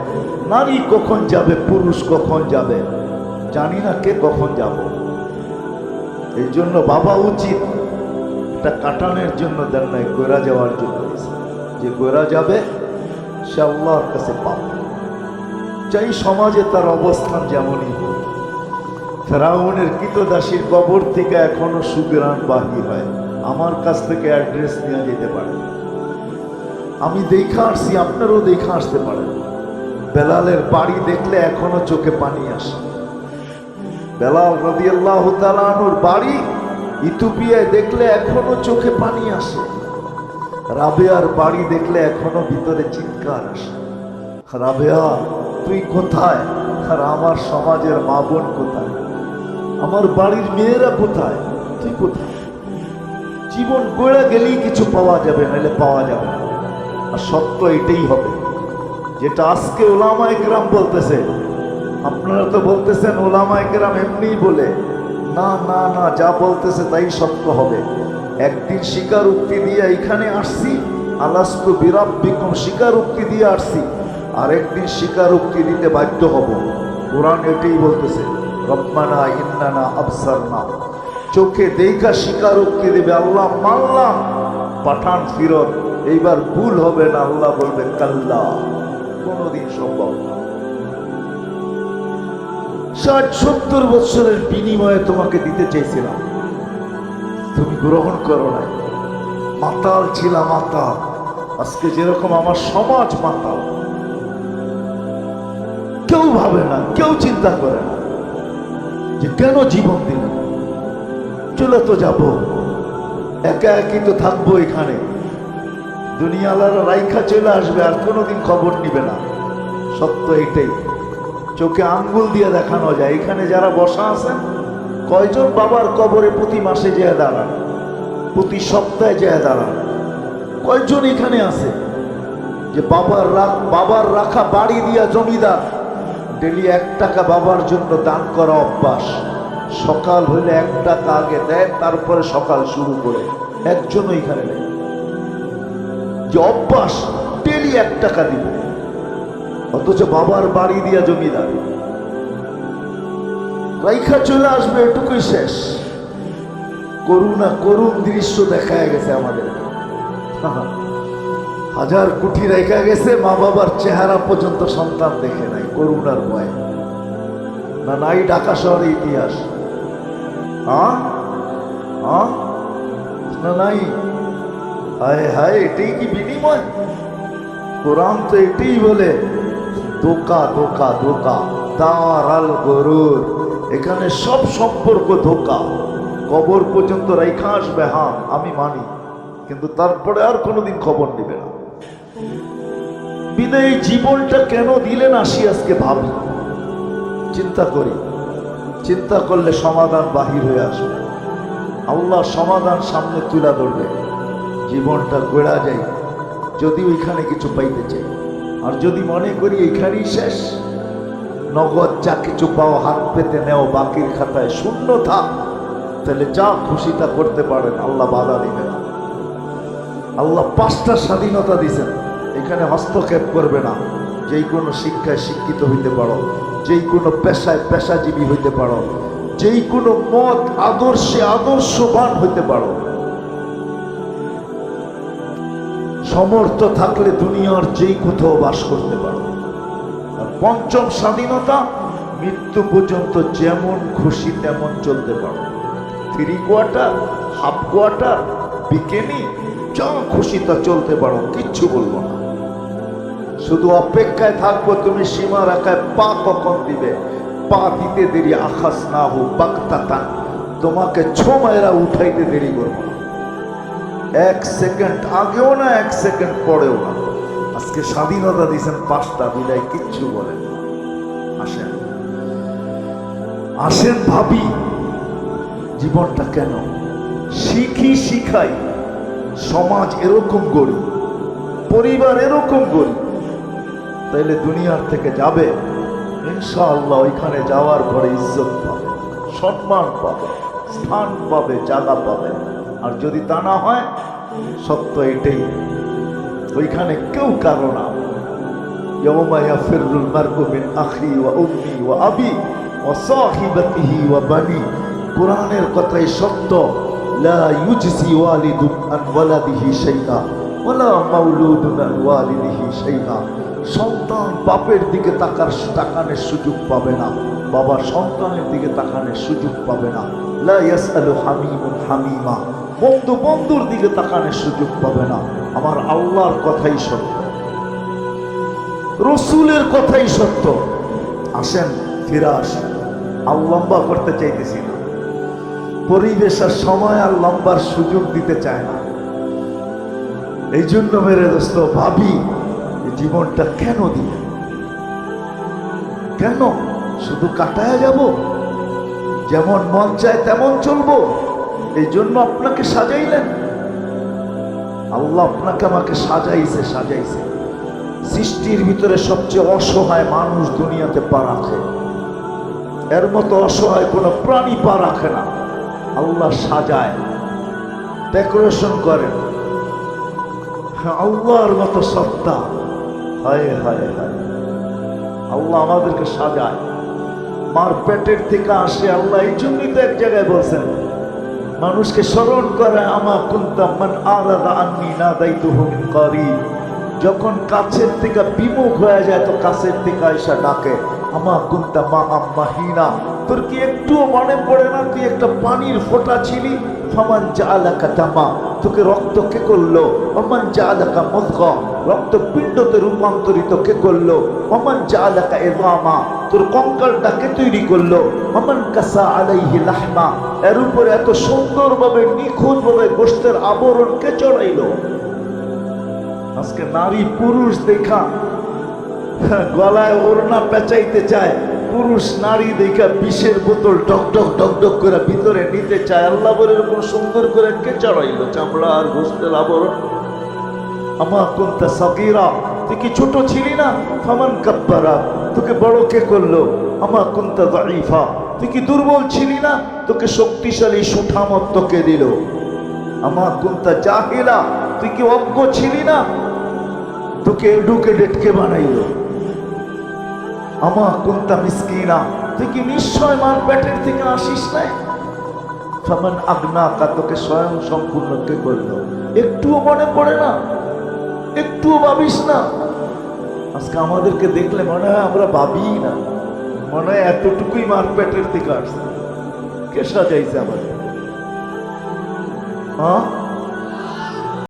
নারী কখন যাবে, পুরুষ কখন যাবে, জানি না কে কখন যাব। এই জন্য বাবা উচিত এটা কাটানোর জন্য দেন নাই, গোরা যাওয়ার জন্য। যে গোরা যাবে সে আল্লাহর কাছে পাবে, চাই সমাজে তার অবস্থান যেমনই হোক। ফেরাউনের কৃতদাসীর কবর থেকে এখনো সুগ্রাণ বাহির হয়। আমার কাছ থেকে অ্যাড্রেস নিয়ে যেতে পারে, আমি দেখা আসছি, আপনারও দেখা আসতে পারেন। বেলালের বাড়ি দেখলে এখনো চোখে পানি আসে। বেলাল রাদিয়াল্লাহু তাআলা আনহুর বাড়ি ইথিওপিয়ায় দেখলে এখনো চোখে পানি আসে। রাবেয়ার বাড়ি দেখলে এখনো ভিতরে চিৎকার আসে, রাবেয়া তুই কোথায়? আর আমার সমাজের মা বোন কোথায়? আমার বাড়ির মেয়েরা কোথায়? তুই কোথায়? জীবন গড়ে গেলেই কিছু পাওয়া যাবে, নাহলে পাওয়া যাবে না। আর সত্য এটাই হবে, যেটা আজকে ওলামায়ে কেরাম বলতেছে। আপনারা তো বলতেছেন ওলামায়ে কেরাম এমনিই বলে, না না না, যা বলতেছে তাই সত্য হবে। একদিন স্বীকারোক্তি দিয়ে এখানে আসছি, আলাস্তু বিরাব্বিকুম স্বীকারোক্তি দিয়ে আসছি, আর একদিন স্বীকারোক্তি দিতে বাধ্য হব। কোরআন এটাই বলতেছে, রব্বানা ইন্নানা আবসারনা, চোখে দেখা স্বীকারোক্তি দেবে, আল্লাহ মানলাম, পাঠান ফিরত, এইবার ভুল হবে না। আল্লাহ বলবে কাল্লা, কোনদিন সম্ভব না। 60-70 বছরের বিনিময়ে তোমাকে দিতে চাইছিলাম, তুমি গ্রহণ করো নাই। মাতাল ছিলাম, মাতাল। আজকে যেরকম আমার সমাজ মাতাল, কেউ ভাবে না, কেউ চিন্তা করে না যে কেন জীবন দিল। চলে তো যাব, একা একই তো থাকবো এখানে। দুনিয়ালারা রাইখা চলে আসবে, আর কোনোদিন খবর নিবে না। সত্য এটাই, চোখে আঙ্গুল দিয়ে দেখানো যায়। এখানে যারা বসা আছেন, কয়জন বাবার কবরে প্রতি মাসে যেয়ে দাঁড়ান, প্রতি সপ্তাহে যেয়ে দাঁড়ান? কয়জন এখানে আছে যে বাবার রাখা বাড়ি দিয়া জমিদার, ডেলি 1 টাকা বাবার জন্য দান করা অভ্যাস। সকাল হইলে 1 টাকা আগে দেয়, তারপরে সকাল শুরু করে। একজনও এখানে নেই যে অভ্যাস ডেলি 1 টাকা দিবে। অথচ বাবার বাড়ি দিয়া জমিদার রাইখা চলে আসবে, এটুকুই শেষ। করুণ দৃশ্য দেখা গেছে আমাদের। হাজার কোটি রেখা গেছে, মা বাবার চেহারা পর্যন্ত সন্তান দেখে নাই করুণার ভয়। না নাই ঢাকা শহরে ইতিহাস? না নাই? হায় হায়, এটাই কি বিনিময়? কোরআন তো এটাই বলে, ধোকা ধোকা ধোকা, দারাল গরুর। এখানে সব সম্পর্ক ধোকা। কবর পর্যন্ত রেখা আসবে, হ্যাঁ আমি মানি, কিন্তু তারপরে আর কোনোদিন খবর নিবে না। বিদায় জীবনটা কেন দিলেন আসি আজকে ভাবি, চিন্তা করি। চিন্তা করলে সমাধান বাহির হয়ে আসবে। আল্লাহ সমাধান সামনে তুলে ধরবে। জীবনটা গড়া যায় যদি ওইখানে কিছু পাইতে চাই। আর যদি মনে করি এইখানেই শেষ, নগদ যা কিছু পাও হাত পেতে নেও, বাকির খাতায় শূন্য থাক, তাহলে যা খুশিটা করতে পারেন, আল্লাহ বাধা দিবে না। আল্লাহ 5টা স্বাধীনতা দিয়েছেন, এখানে হস্তক্ষেপ করবে না। যেই কোনো শিক্ষায় শিক্ষিত হইতে পারো, যেই কোনো পেশায় পেশাজীবী হইতে পারো, যেই কোনো মত আদর্শে আদর্শবান হইতে পারো। সমর্থ থাকলে দুনিয়ার যেই কোথাও বাস করতে পারো। আর 5ম স্বাধীনতা, মৃত্যু পর্যন্ত যেমন খুশি তেমন চলতে পারো। 3 কোয়ার্টার, হাফ কোয়ার্টার, বিকেনি, যা খুশি তা চলতে পারো, কিচ্ছু বলবো না। শুধু অপেক্ষায় থাকবো তুমি সীমা রেখায় পা কখন দিবে। পা দিতে দেরি, আখাস না হোক বাক্তাতান, তোমাকে ছোমায়েরা উঠাইতে দেরি করবো না। 1 সেকেন্ড আগেও না, 1 সেকেন্ড পরেও না। আজকে স্বাধীনতা দিয়েছেন 5টা, বিদায় কিচ্ছু বলেন। আসেন আসেন ভাবি, জীবনটা কেন শিখি, শিখাই। সমাজ এরকম গড়ি, পরিবার এরকম গড়ি, তাইলে দুনিয়ার থেকে যাবে ইনশাআল্লাহ। ওইখানে যাওয়ার পরে ইজ্জত পাবে, সম্মান পাবে, স্থান পাবে, জায়গা পাবে। আর যদি তা না হয়, সত্য এটাই, ওইখানে কেউ কারো না। ইয়াউমা ইয়াফিরুল মারউ মিন আখি ওয়া উম্মি ওয়া আবি ওয়া সাহিবাতিহি ওয়া বানি। কোরআনের কথাই সত্য। লা ইউজজি ওয়ালিদুন আন ওয়ালাদিহি শাইআ ওয়ালা মাউলুদুন আন ওয়ালিদিহি শাইআ। সন্তান বাপের দিকে তাকানোর সুযোগ পাবে না, বাবা সন্তানের দিকে তাকানোর সুযোগ পাবে না। লা ইয়াসআলু হামিমুন হামিমা, বন্ধু বন্ধুর দিকে তাকানোর সুযোগ পাবে না। আমার আল্লাহর কথাই সত্য, রসুলের কথাই সত্য। আসেন ফিরে আসেন। আর লম্বা করতে চাইতেছি না, পরিবেশ আর সময় আর লম্বার সুযোগ দিতে চায় না। এই জন্য মেরে দোস্ত ভাবি, জীবনটা কেন দিবে? কেন শুধু কাটায় যাব? যেমন মন চায় তেমন চলবো? এই জন্য আপনাকে সাজাইলেন আল্লাহ, আপনাকে আমাকে সাজাইছে। সৃষ্টির ভিতরে সবচেয়ে অসহায় মানুষ দুনিয়াতে পা রাখে, এর মতো অসহায় কোনো প্রাণী পা রাখে না। আল্লাহ সাজায়, ডেকোরেশন করেন। আল্লাহর মতো সত্তা, হায় হায় হায়, আল্লাহ আমাদেরকে সাজায়। মার পেটের থেকে আসে আল্লাহ। এই জন্যই তো এক জায়গায় বলছেন, মানুষকে স্মরণ করে, আমা কুনতা মান আরাদা আন্নি নাদাইতুহু মিন করিব। যখন কাছের থেকে বিমুখ হয়ে যায় তো কাছের থেকে আয়সা ডাকে, আমা কুনতা মা আম্মাহিনা। তোর কি একটুও মনে পড়ে না তুই একটা পানির ফোঁটা ছিলি? ফামান জাআলাকা দামা, তোকে রক্ত কে করলো? ওমান জাআলাকা মুদগা, রক্তপিণ্ডতে রূপান্তরিত কে করলো? ওমান জাআলাকা ইযামা, তোর কঙ্কালটা কে তৈরি করলো? ওমান কাসা আলাইহি লাহমা, এর উপরে এত সুন্দরভাবে নিখুঁতভাবে গোশতের আবরণ কে চড়াইলো? আজকে নারী পুরুষ দেখা গলায় ওড়না পেঁচাইতে চায়, পুরুষ নারী দেখা বিষের বোতল টকটক টকটক করে ভিতরে নিতে চায়। আল্লাহ বলে এরকম সুন্দর করে কে চড়াইলো চামড়া আর গোশতের আবরণ? আমা কুনতা সাগীরা, তুই কি ছোট ছিলি না? ফামান কাব্বারা, তোকে বড় কে করলো? আমা কুনতা যায়ীফা, তুই কি দুর্বল ছিলি না? তোকে শক্তিশালী সুঠামত্ব কে দিল? আমা কুনতা জাহিলা, তুই কি অজ্ঞ ছিলি না? তোকে এডুকেটেড কে বানাইলো? আমা কুনতা মিসকিনা, তুই কি নিশ্চয় মার পেটের থেকে আসিস নাই? ফামান আগনাকা, তোকে স্বয়ং সম্পূর্ণ কে করলো? একটুও মনে পড়ে না? একটুও ভাবিস না? আজকে আমাদেরকে দেখলে মনে হয় আমরা ভাবি না, মনে হয় এতটুকুই মার পেটের থেকে আসছে। কে সাজাইছে আমাদের? হ্যাঁ,